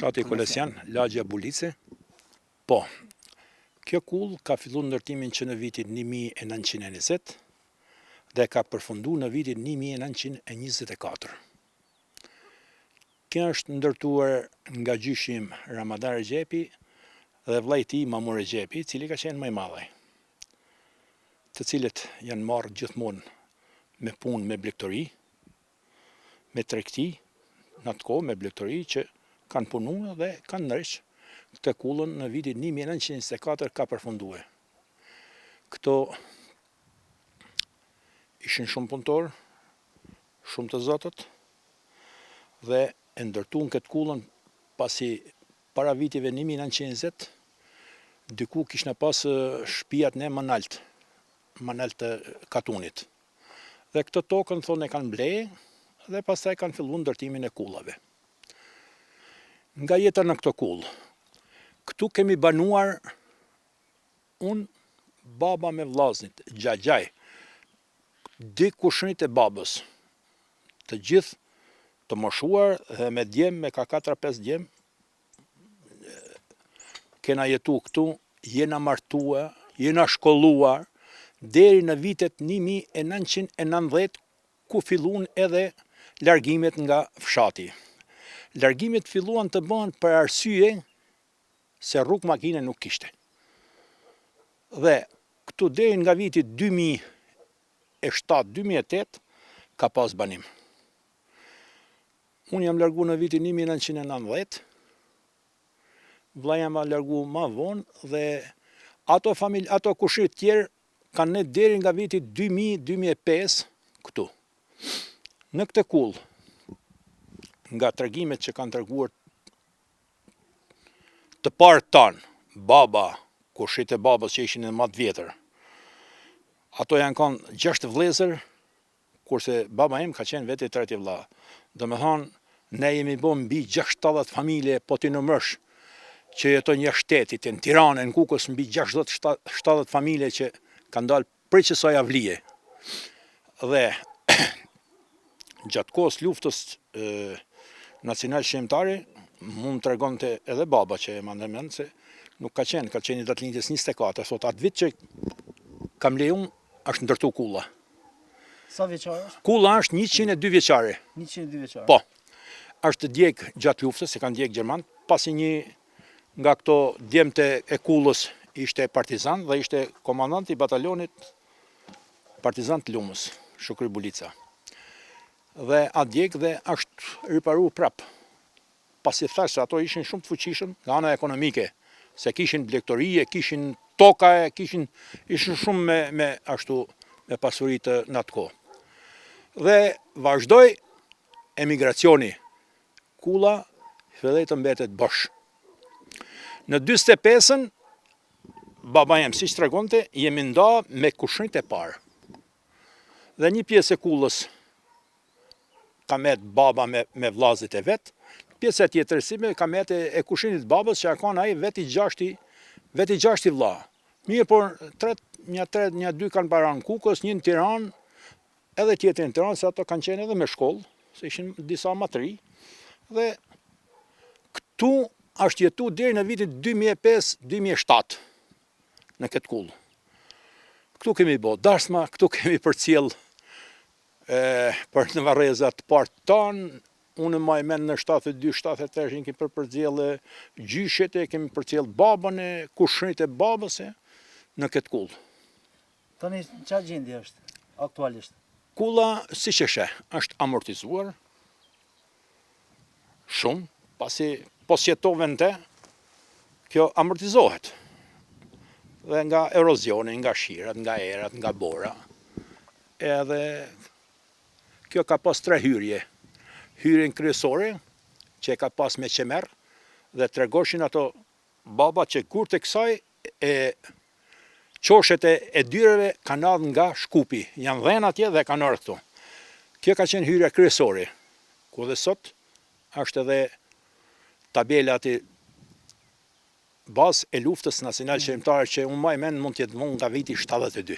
Fshati Kolesjan, lagja Bulice. Po, kjo kull ka fillu ndërtimin që në vitin 1920 dhe ka përfundu në vitin 1924. Kjo është ndërtuar nga gjyshim Ramadan Regjepi dhe vllai i tij Mamur Regjepi, i cili ka qenë më i madh, të cilët janë marrë gjithmonë me punë me blegtori, me tregti, në atë kohë me blegtori që kanë punuar dhe kanë ndresh këtë kullën në vitin 1924 ka përfunduar. Këto ishin shumë punëtorë, shumë të zotët dhe e ndërtuan këtë kullën pasi para vitive 1920 diku kishte pas shtëpiat në Manalt të katunit. Dhe këtë tokën thonë e kanë blejë dhe pastaj kanë filluar ndërtimin e kullave. Nga jeta në këtë kullë, këtu kemi banuar unë, baba me vllaznit, gjagjaj, di kushnit e babës, të gjithë të moshuar dhe me djem, me ka 4-5 djem, kena jetu këtu, jena martua, jena shkolluar, deri në vitet 1990, ku fillun edhe largimet nga fshati. Largimet filluan të bëhen për arsye se rrugë makine nuk kishte. Dhe këtu deri nga viti 2007-2008 ka pas banim. Unë jam largu në vitin 1990, vllai jam largu më vonë dhe ato kushrit tjerë kanë ne deri nga viti 2000-2005 këtu. Në këtë kullë, nga tregimet që kanë treguar të parë tanë, baba, kushrit e babës që ishin e më të vjetër, ato janë kanë 6 vëllezër, kurse baba im ka qenë vetë i treti vëlla. Domethënë, ne jemi bërë mbi 6-7 familje, po ti numërosh që jetojnë jashtë shtetit, në Tiranë, në Kukës, mbi 60-70 familje që kanë dalë prej kësaj avlije. Dhe gjatë kohës luftës nacional shqiptare, mund të tregonte edhe baba që e mandemend se nuk ka qenë i datëlindjes 24, thot atë vit që kam lejuar është ndërtu kulla. Sa vjeçare është? Kulla është 102 vjeçare. 102 vjeçare. Po. Është djeg gjatë luftës, se kanë djeg gjerman, pasi një nga këto djemtë e kullës ishte partizan dhe ishte komandant i batalionit partizan të Lumës, Shukri Bulica. Dhe a djeg dhe është riparu prap. Pasi thash se ato ishin shumë të fuqishëm nga ana ekonomike, se kishin blegtorie, kishin toka, ishin shumë me pasuri të në atë kohë. Dhe vazhdoi emigracioni. Kulla filloi të mbetet bosh. Në 45-ën, baba jem, siç tregonte, jemi nda me kushnit e parë. Dhe një pjesë e kullës ka met baba me vllazit e vet, pjesa tjetër ka met e kushinit babës që ka ai vetë i gjashti vlla. Mirë, por një dy kanë para në Kukës, një në Tiranë, edhe tjetër në Tiranë, se ato kanë qenë edhe me shkollë, se ishin disa më të ri. Dhe këtu është jetu deri në vitin 2005-2007 në këtë kullë. Këtu kemi bë darsma, këtu kemi përcjell për në varrezat partë tanë, unë më mend në 72-73 kemi përcjellë gjyshet, kemi përcjellë babën e kushnit e babës në këtë kullë. Tani çfarë gjendje është aktualisht? Kulla, siç është amortizuar shumë, pasi po sjetove në te, kjo amortizohet. Dhe nga erozioni, nga shirat, nga erat, nga bora. Edhe kjo ka pas 3 hyrje. Hyrjen kryesore, që ka pas me qemer, dhe tregoshin ato baba që kur të kësaj qoshet e dyreve kanë ardhur nga Shkupi. Janë dhenë atje dhe kanë ardhur këtu. Kjo ka qenë hyrja kryesore, ku dhe sot është edhe tabela aty bazë e luftës nacionale shqiptare që unë më mend mund të jetë nga viti 72.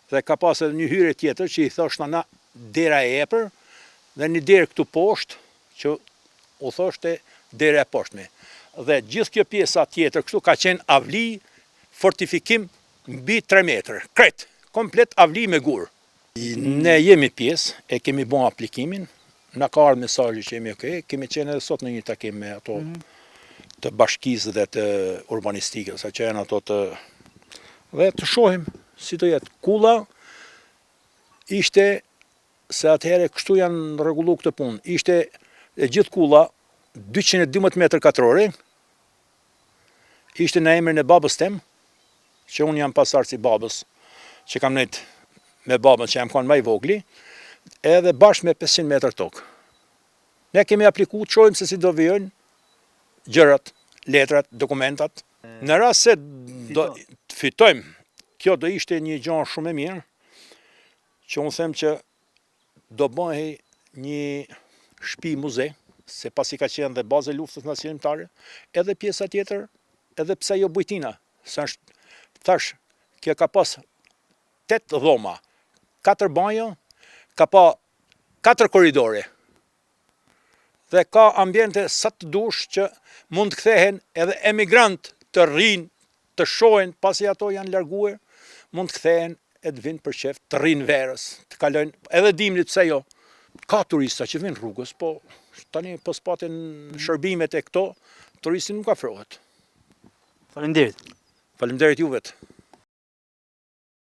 Dhe ka pas edhe një hyrje tjetër që i thoshta dera e epër dhe një derë këtu poshtë që u thoshte deri e poshtme. Dhe gjithë kjo pjesa tjetër kështu ka qenë avli, fortifikim mbi 3 metrë, kret, komplet avli me gur. Ne jemi pjesë, e kemi bon aplikimin, na ka ardhur mesazhi që jemi okay, kemi qenë edhe sot në një takim me ato të bashkisë dhe të urbanistikës, sa që janë ato dhe të shohim si të jetë. Kulla ishte, se atëherë kështu janë rregullu këtë punë, ishte e gjithë kulla 212 metër katrore, ishte në emrin e babës tem, që unë jam pasardhës i babës, që kam nejt me babën që jam konë më i vogli, edhe bashkë me 500 metër tokë. Ne kemi apliku, të shojmë se si do vijojnë gjërat, letrat, dokumentat. Në rast se do të fitojmë, kjo do ishte një gjë shumë e mirë, që unë them që do bëhej një shtëpi muze, se pasi ka qenë dhe baza e luftës ndërkombëtare, edhe pjesa tjetër, edhe pse jo bujtina, se është, thash, kjo ka pas 8 dhoma, 4 banjo, ka pa 4 korridore, dhe ka ambiente sa të dush që mund të kthehen edhe emigrant të rrinë, të shohin, pasi ato janë larguar, mund të kthehen e të vinë për qef, të rrinë verës, të kalojnë, edhe dimrit pse jo. Ka turista që vinë rrugës, po tani po spatin shërbimet e këto, turisti nuk afrohet. Faleminderit. Faleminderit juve.